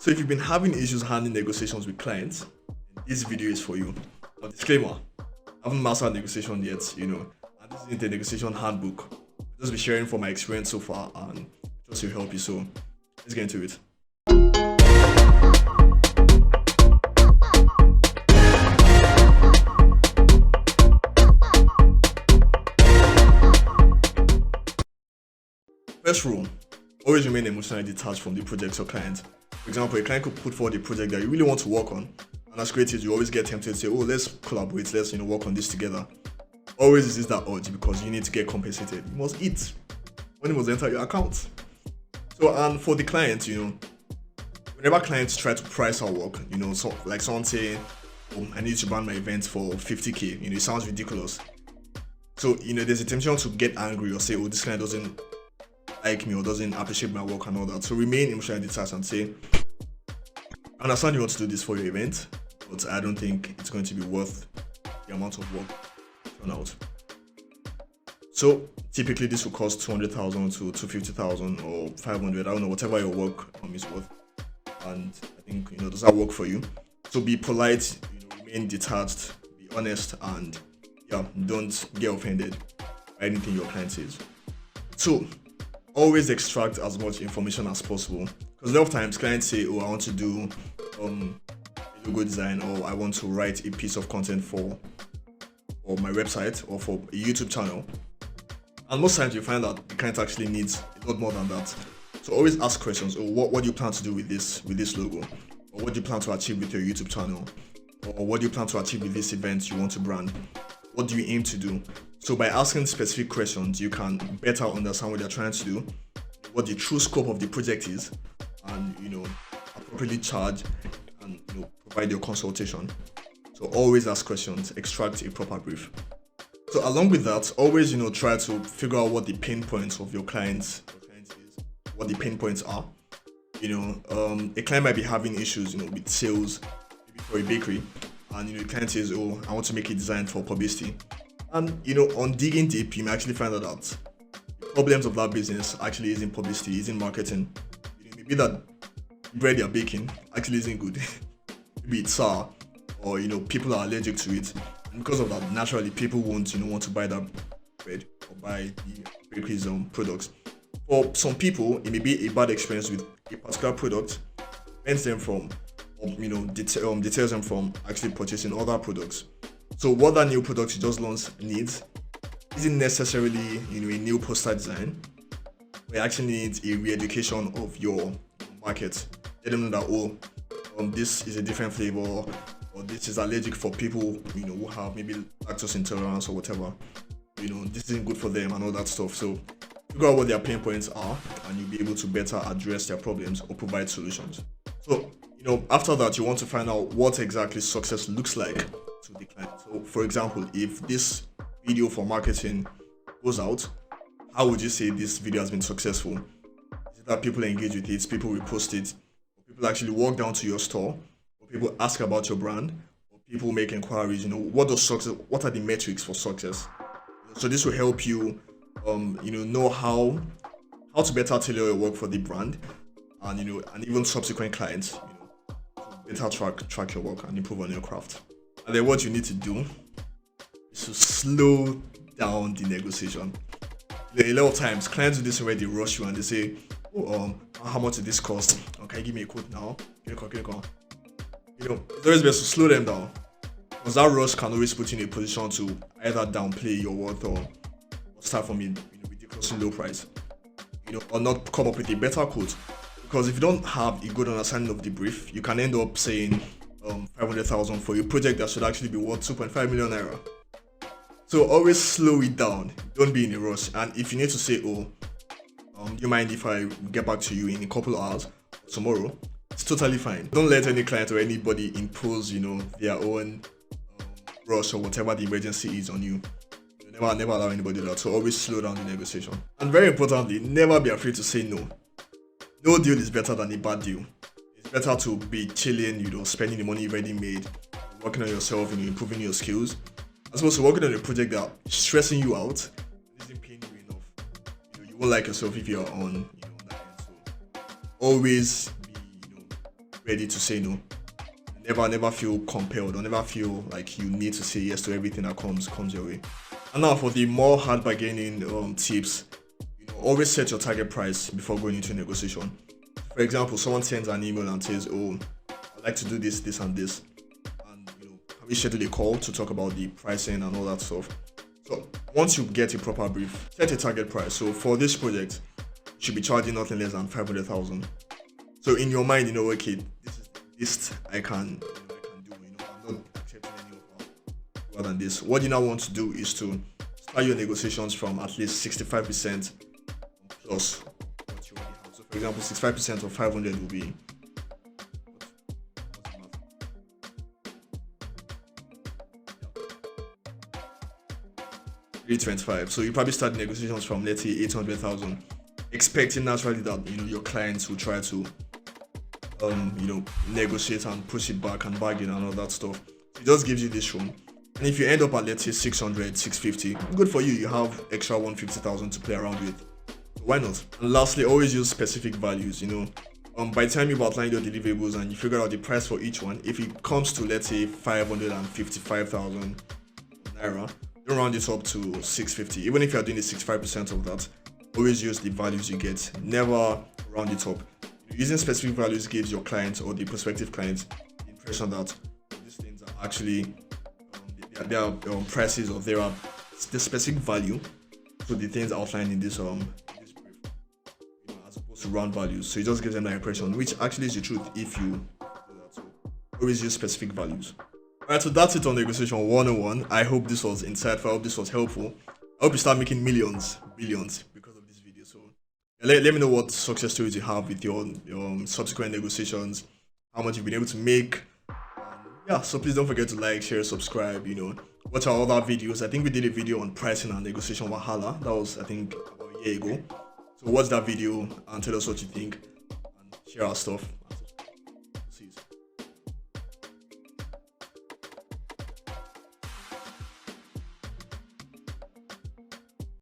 So if you've been having issues handling negotiations with clients, this video is for you. But disclaimer, I haven't mastered negotiation yet, and this isn't a negotiation handbook. I'll just be sharing from my experience so far and just to help you. So let's get into it. First rule, always remain emotionally detached from the project or client. For example, a client could put forward a project that you really want to work on, and as creatives, you always get tempted to say, oh, let's collaborate, let's work on this together. Always resist that urge because you need to get compensated. You must eat. Money must enter your account. So, and for the client, whenever clients try to price our work, so like someone saying, oh, I need to run my event for 50k, it sounds ridiculous. So, there's a temptation to get angry or say, oh, this client doesn't like me or doesn't appreciate my work and all that. So remain emotionally detached and say, I understand you want to do this for your event, but I don't think it's going to be worth the amount of work thrown out. So typically this will cost 200,000 to 250,000 or 500, I don't know, whatever your work is worth. And I think, does that work for you? So be polite, remain detached, be honest, and don't get offended by anything your client says. So always extract as much information as possible, because a lot of times clients say, oh, I want to do a logo design, or I want to write a piece of content for my website or for a YouTube channel, and most times you find that the client actually needs a lot more than that. So always ask questions. Oh, what do you plan to do with this logo, or what do you plan to achieve with your YouTube channel, or what do you plan to achieve with this event you want to brand? What do you aim to do? So by asking specific questions, you can better understand what they're trying to do, what the true scope of the project is, and appropriately charge and provide your consultation. So always ask questions, extract a proper brief. So along with that, always try to figure out what the pain points of your clients is, what the pain points are. A client might be having issues with sales, maybe for a bakery, and the client says, oh, I want to make a design for publicity. And on digging deep, you may actually find out that the problems of that business actually isn't publicity, isn't marketing. Maybe that bread you're baking actually isn't good. Maybe it's sour, or people are allergic to it. And because of that, naturally people won't want to buy that bread or buy the bakery's products. For some people, it may be a bad experience with a particular product, prevents them from, deters them from actually purchasing other products. So what that new product you just launched needs isn't necessarily a new poster design, but it actually needs a re-education of your market. Let them know that this is a different flavor, or this is allergic for people who have maybe lactose intolerance or whatever. This isn't good for them and all that stuff. So figure out what their pain points are, and you'll be able to better address their problems or provide solutions. So after that, you want to find out what exactly success looks like to the client. So for example, if this video for marketing goes out, how would you say this video has been successful? Is it that people engage with it, people repost it, or people actually walk down to your store, or people ask about your brand, or people make inquiries? What are the metrics for success? So this will help you know how to better tailor your work for the brand, and and even subsequent clients, to better track your work and improve on your craft. And then what you need to do is to slow down the negotiation. A lot of times clients do this where they rush you and they say, oh, how much did this cost? Okay, give me a quote now. It's always best to slow them down, because that rush can always put you in a position to either downplay your worth or start from a ridiculously low price, or not come up with a better quote. Because if you don't have a good understanding of the brief, you can end up saying 500,000 for a project that should actually be worth 2.5 million naira. So always slow it down. Don't be in a rush. And if you need to say, do you mind if I get back to you in a couple of hours or tomorrow? It's totally fine. Don't let any client or anybody impose, their own rush or whatever the emergency is on you. Never allow anybody to do that. So always slow down the negotiation. And very importantly, never be afraid to say no. No deal is better than a bad deal. It's better to be chilling, spending the money you've already made, working on yourself, improving your skills, as opposed to working on a project that is stressing you out, isn't paying you enough. You won't like yourself if you're on that end. So always be ready to say no. Never feel compelled, or never feel like you need to say yes to everything that comes your way. And now for the more hard bargaining tips, always set your target price before going into a negotiation. For example, someone sends an email and says, "Oh, I'd like to do this, this, and this," and can we schedule a call to talk about the pricing and all that stuff? So once you get a proper brief, set a target price. So for this project, you should be charging nothing less than 500,000. So in your mind, okay, this is the least I can do. I'm not accepting any offer more than this. What you now want to do is to start your negotiations from at least 65% plus what you already have. So for example, 65% of 500 will be 325. So you probably start negotiations from, let's say, 800,000, expecting naturally that your clients will try to negotiate and push it back and bargain and all that stuff. It just gives you this room. And if you end up at, let's say, 600, 650, good for you. You have extra 150,000 to play around with. So why not? And lastly, always use specific values. By the time you've outlined your deliverables and you figure out the price for each one, if it comes to, let's say, 555,000 naira, don't round it up to 650. Even if you're doing the 65% of that, always use the values you get. Never round it up. Using specific values gives your client or the prospective client the impression that these things are actually their prices, or there are the specific value to the things outlined in this brief, as opposed to round values. So it just gives them that impression, which actually is the truth if you do that. So always use specific values. Alright, so that's it on negotiation 101. I hope this was insightful. I hope this was helpful. I hope you start making millions, billions because of this video. So let me know what success stories you have with your subsequent negotiations, how much you've been able to make. Yeah, so please don't forget to like, share, subscribe, watch our other videos. I think we did a video on pricing and negotiation wahala. That was, I think, about a year ago. So watch that video and tell us what you think and share our stuff.